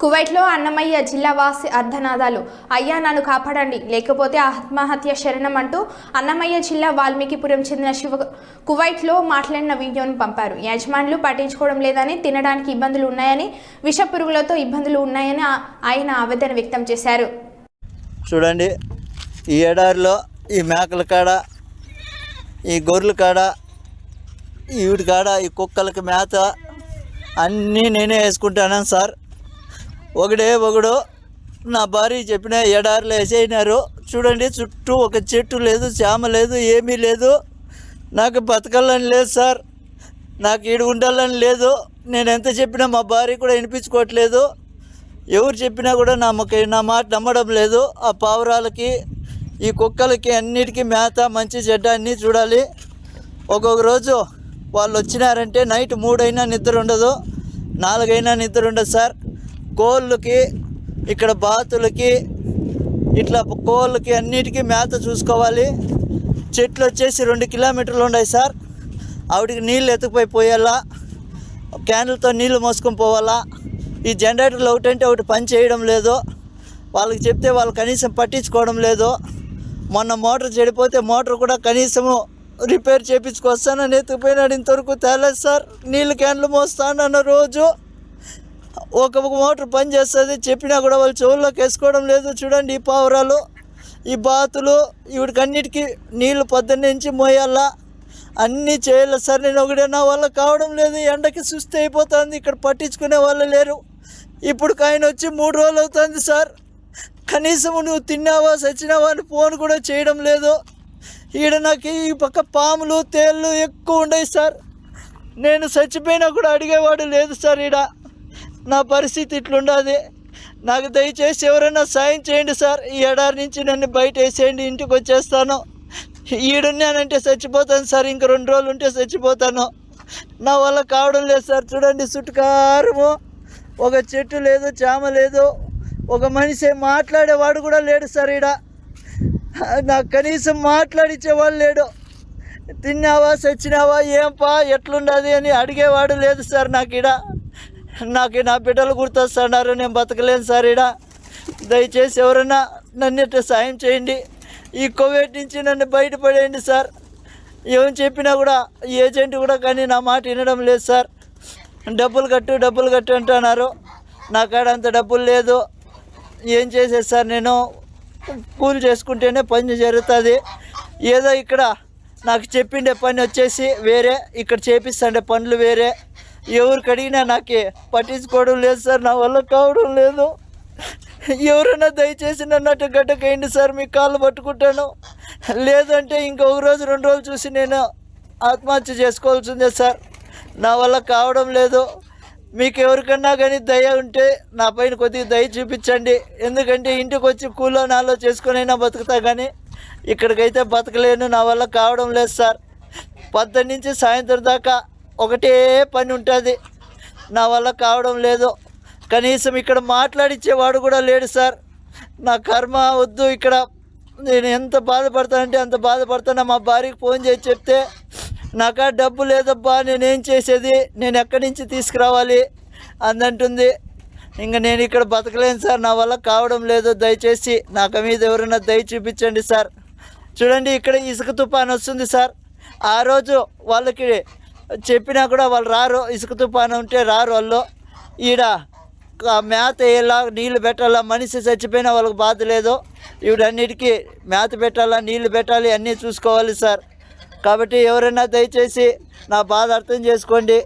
కువైట్లో అన్నమయ్య జిల్లా వాసి అర్ధనాదాలు అయ్యా నన్ను కాపాడండి లేకపోతే ఆత్మహత్య శరణం అంటూ అన్నమయ్య జిల్లా వాల్మీకిపురం చెందిన శివ కువైట్లో మాట్లాడిన వీడియోను పంపారు. యజమానులు పట్టించుకోవడం లేదని, తినడానికి ఇబ్బందులు ఉన్నాయని, విష పురుగులతో ఇబ్బందులు ఉన్నాయని ఆయన ఆవేదన వ్యక్తం చేశారు. చూడండి, ఈ ఎడారిలో ఈ మేకల కాడ, ఈ గొర్రెల కాడ, వీటి కాడ, ఈ కుక్కలకి మేత అన్నీ నేనే వేసుకుంటాను సార్. ఒకడు నా భార్య చెప్పిన ఎడారిలో వేసేసినారు. చూడండి, చుట్టూ ఒక చెట్టు లేదు, చేమ లేదు, ఏమీ లేదు. నాకు బతకాలని లేదు సార్, నాకు ఈడు ఉండాలని లేదు. నేను ఎంత చెప్పినా మా భార్య కూడా వినిపించుకోవట్లేదు. ఎవరు చెప్పినా కూడా నా మాట నమ్మడం లేదు. ఆ పావురాలకి, ఈ కుక్కలకి అన్నిటికీ మేత, మంచి చెడ్డ అన్నీ చూడాలి. ఒక్కొక్క రోజు వాళ్ళు వచ్చినారంటే నైట్ 3 అయినా నిద్ర ఉండదు, 4 అయినా నిద్ర ఉండదు సార్. కోళ్ళకి, ఇక్కడ బాతులకి, ఇట్లా కోళ్ళకి అన్నిటికీ మేత చూసుకోవాలి. చెట్లు వచ్చేసి 2 కిలోమీటర్లు ఉన్నాయి సార్. ఆవిడికి నీళ్ళు ఎత్తుకుపోయి పోయాలా, క్యాన్లతో నీళ్ళు మోసుకొని పోవాలా. ఈ జనరేటర్లు ఒకటంటే ఒకటి పని చేయడం లేదు. వాళ్ళకి చెప్తే వాళ్ళు కనీసం పట్టించుకోవడం లేదు. మొన్న మోటార్ చెడిపోతే మోటార్ కూడా కనీసము రిపేర్ చేయించుకొస్తానని ఎత్తుకుపోయినాడు. ఇంతవరకు తేలేదు సార్. నీళ్ళు క్యాన్లు మోస్తానన్న రోజు ఒక మోటార్ పని చేస్తుంది, చెప్పినా కూడా వాళ్ళు చెవుల్లోకి వేసుకోవడం లేదు. చూడండి, ఈ పావురాలు, ఈ బాతులు, వీడికి అన్నిటికీ నీళ్ళు పొద్దున్నే నుంచి మోయాలా, అన్నీ చేయాలి సార్. నేను ఒకటే నా వల్ల కావడం లేదు. ఎండకి సుస్థి అయిపోతుంది. ఇక్కడ పట్టించుకునే వాళ్ళు లేరు. ఇప్పుడు ఆయన వచ్చి 3 రోజులు అవుతుంది సార్. కనీసం నువ్వు తిన్నావా, చచ్చినావా అని ఫోన్ కూడా చేయడం లేదు. ఈడ నాకు ఈ పక్క పాములు, తేళ్ళు ఎక్కువ ఉన్నాయి సార్. నేను చచ్చిపోయినా కూడా అడిగేవాడు లేదు సార్. ఈడ నా పరిస్థితి ఇట్లుండదు. నాకు దయచేసి ఎవరైనా సాయం చేయండి సార్. ఈ ఎడారి నుంచి నన్ను బయట వేసేయండి, ఇంటికి వచ్చేస్తాను. ఈడున్నానంటే చచ్చిపోతాను సార్. ఇంక 2 రోజులు ఉంటే చచ్చిపోతాను. నా వల్ల కావడం లేదు సార్. చూడండి, చుట్టుకారము ఒక చెట్టు లేదు, చేమ లేదు, ఒక మనిషి మాట్లాడేవాడు కూడా లేడు సార్. ఈడ నాకు కనీసం మాట్లాడించేవాడు లేడు. తిన్నావా, చచ్చినావా, ఏంపా, ఎట్లుండదు అని అడిగేవాడు లేదు సార్. నాకు నా బిడ్డలు గుర్తొస్తున్నారు. నేను బతకలేను సార్. ఈడ దయచేసి ఎవరైనా నన్ను సాయం చేయండి. ఈ కోవిడ్ నుంచి నన్ను బయటపడేయండి సార్. ఏం చెప్పినా కూడా ఏజెంట్ కూడా కానీ నా మాట వినడం లేదు సార్. డబ్బులు కట్టు అంటున్నారు. నా కాడ అంత డబ్బులు లేదు. ఏం చేసేది సార్? నేను కూలి చేసుకుంటేనే పని జరుగుతుంది. ఏదో ఇక్కడ నాకు చెప్పిండే పని వచ్చేసి వేరే, ఇక్కడ చేపిస్తుండే పనులు వేరే. ఎవరికి అడిగినా నాకు పట్టించుకోవడం లేదు సార్. నా వల్ల కావడం లేదు. ఎవరైనా దయచేసి నన్ను అటు గడ్డకేయండి సార్. మీ కాళ్ళు పట్టుకుంటాను. లేదంటే ఇంకొక రోజు 2 రోజులు చూసి నేను ఆత్మహత్య చేసుకోవాల్సిందే సార్. నా వల్ల కావడం లేదు. మీకు ఎవరికన్నా కానీ దయ ఉంటే నా పైన కొద్దిగా దయ చూపించండి. ఎందుకంటే ఇంటికి వచ్చి కూలో నాలో చేసుకునైనా బతుకుతా, కానీ ఇక్కడికైతే బతకలేను. నా వల్ల కావడం లేదు సార్. 10 నుంచి సాయంత్రం దాకా ఒకటే పని ఉంటుంది. నా వల్ల కావడం లేదు. కనీసం ఇక్కడ మాట్లాడించేవాడు కూడా లేడు సార్. నా కర్మ వద్దు. ఇక్కడ నేను ఎంత బాధపడతానంటే అంత బాధపడతాను. మా భార్యకి ఫోన్ చేసి చెప్తే, నాకా డబ్బు లేదబ్బా, నేనేం చేసేది, నేను ఎక్కడి నుంచి తీసుకురావాలి అందంటుంది. ఇంకా నేను ఇక్కడ బతకలేను సార్. నా వల్ల కావడం లేదు. దయచేసి నాకు మీద ఎవరైనా దయ చూపించండి సార్. చూడండి, ఇక్కడ ఇసుక తుఫాను వస్తుంది సార్. ఆ రోజు వాళ్ళకి చెప్పినా కూడా వాళ్ళు రారు. ఇసుక తుఫాను ఉంటే రారు వాళ్ళు. ఈడ మేత వేయాలా, నీళ్ళు పెట్టాలా. మనిషి చచ్చిపోయినా వాళ్ళకి బాధ లేదు. వీడన్నిటికీ మేత పెట్టాలా, నీళ్ళు పెట్టాలి, అన్నీ చూసుకోవాలి సార్. కాబట్టి ఎవరైనా దయచేసి నా బాధ అర్థం చేసుకోండి.